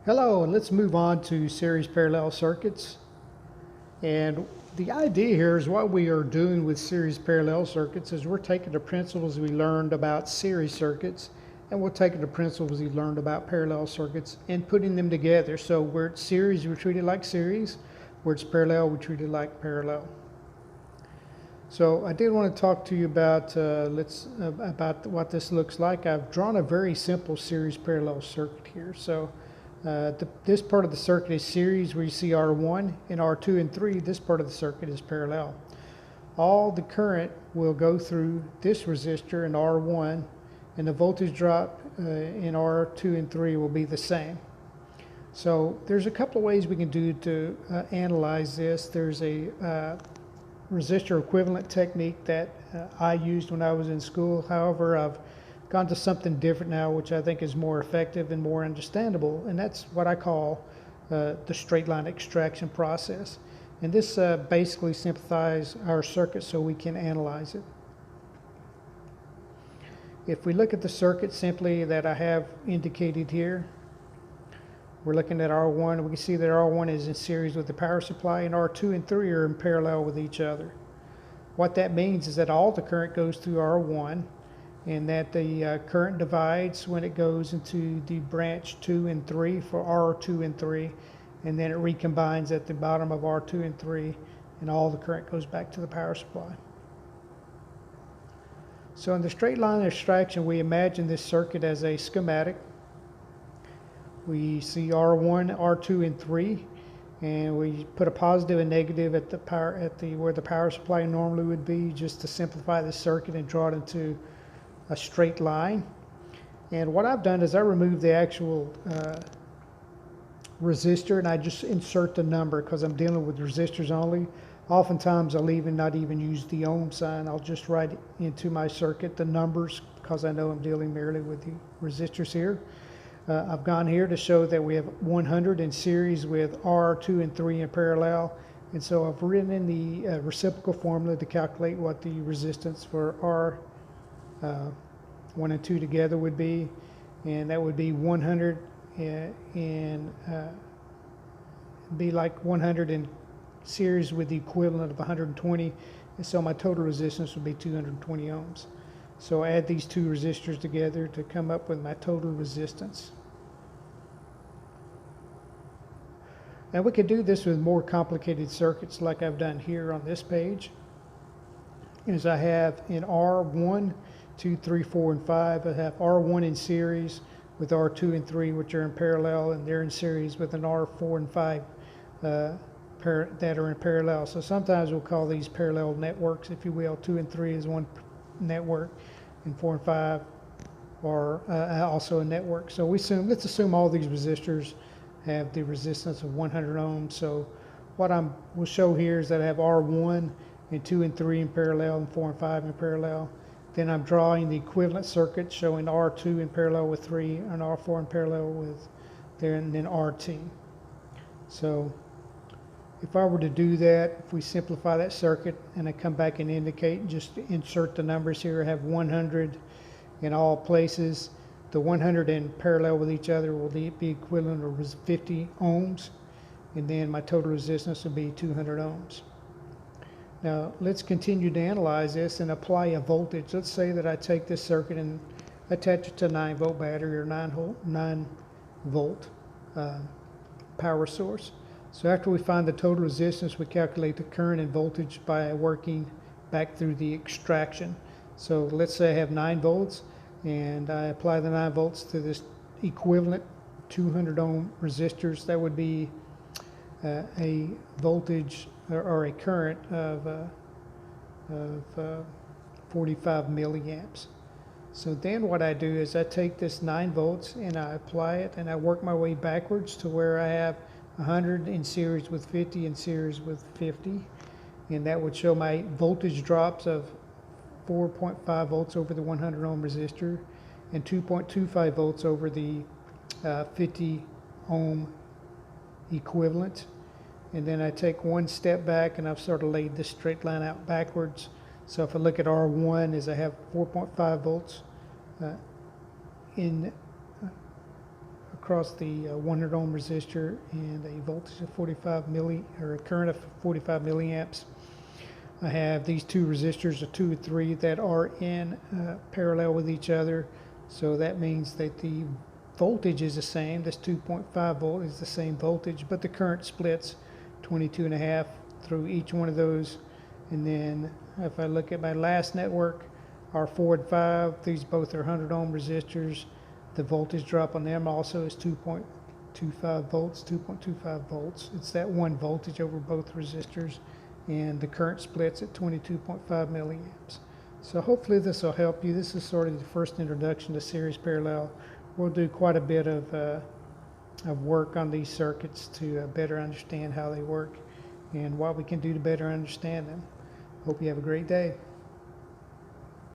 Hello, and let's move on to series parallel circuits. And the idea here is what we are doing with series parallel circuits is we're taking the principles we learned about series circuits and we're taking the principles we learned about parallel circuits and putting them together. So where it's series, we treat it like series. Where it's parallel, we treat it like parallel. So I did want to talk to you about about what this looks like. I've drawn a very simple series parallel circuit here. So this part of the circuit is series where you see R1 and R2 and 3. This part of the circuit is parallel. All the current will go through this resistor in R1 and the voltage drop in R2 and 3 will be the same. So there's a couple of ways we can do to analyze this. There's a resistor equivalent technique that I used when I was in school. However, I've gone to something different now, which I think is more effective and more understandable, and that's what I call the straight line extraction process. And this basically simplifies our circuit so we can analyze it. If we look at the circuit simply that I have indicated here, we're looking at R1. We can see that R1 is in series with the power supply and R2 and 3 are in parallel with each other. What that means is that all the current goes through R1 and that the current divides when it goes into the branch 2 and 3 for R2 and 3, and then it recombines at the bottom of R2 and 3 and all the current goes back to the power supply. So in the straight line extraction, we imagine this circuit as a schematic. We see R1, R2, and 3, and we put a positive and negative at the where the power supply normally would be, just to simplify the circuit and draw it into a straight line. And what I've done is I removed the actual resistor and I just insert the number because I'm dealing with resistors only. Oftentimes I'll not even use the ohm sign. I'll just write into my circuit the numbers because I know I'm dealing merely with the resistors here. I've gone here to show that we have 100 in series with R2 and 3 in parallel. And so I've written in the reciprocal formula to calculate what the resistance for R1 and 2 together would be. And that would be 100 and be like 100 in series with the equivalent of 120. And so my total resistance would be 220 ohms. So I add these two resistors together to come up with my total resistance. Now we could do this with more complicated circuits like I've done here on this page. As I have in R1, 2, 3, 4, and 5, I have R1 in series with R2 and 3, which are in parallel, and they're in series with an R4 and 5 that are in parallel. So sometimes we'll call these parallel networks, if you will. 2 and 3 is one network, and 4 and 5 are also a network. So let's assume all these resistors have the resistance of 100 ohms. So what we'll show here is that I have R1 and 2 and 3 in parallel and 4 and 5 in parallel. Then I'm drawing the equivalent circuit showing R2 in parallel with 3 and R4 in parallel with there, and then RT. So if I were to do that, if we simplify that circuit and I come back and indicate, just insert the numbers here, I have 100 in all places. The 100 in parallel with each other will be equivalent to 50 ohms, and then my total resistance will be 200 ohms. Now let's continue to analyze this and apply a voltage. Let's say that I take this circuit and attach it to a 9-volt battery or 9-volt power source. So after we find the total resistance, we calculate the current and voltage by working back through the extraction. So let's say I have 9 volts and I apply the 9 volts to this equivalent 200 ohm resistors. That would be a voltage or a current of 45 milliamps. So then what I do is I take this 9 volts and I apply it and I work my way backwards to where I have 100 in series with 50 in series with 50, and that would show my voltage drops of 4.5 volts over the 100 ohm resistor and 2.25 volts over the 50 ohm equivalent. And then I take one step back and I've sort of laid this straight line out backwards. So if I look at R1, as I have 4.5 volts in across the 100 ohm resistor and a voltage of 45 or a current of 45 milliamps. I have these two resistors, a 2 and 3, that are in parallel with each other. So that means that the voltage is the same. This 2.5 volt is the same voltage, but the current splits 22.5 through each one of those. And then if I look at my last network, R4 and 5, these both are 100 ohm resistors. The voltage drop on them also is 2.25 volts, 2.25 volts. It's that one voltage over both resistors, and the current splits at 22.5 milliamps. So hopefully this will help you. This is sort of the first introduction to series parallel. We'll do quite a bit of work on these circuits to better understand how they work and what we can do to better understand them. Hope you have a great day.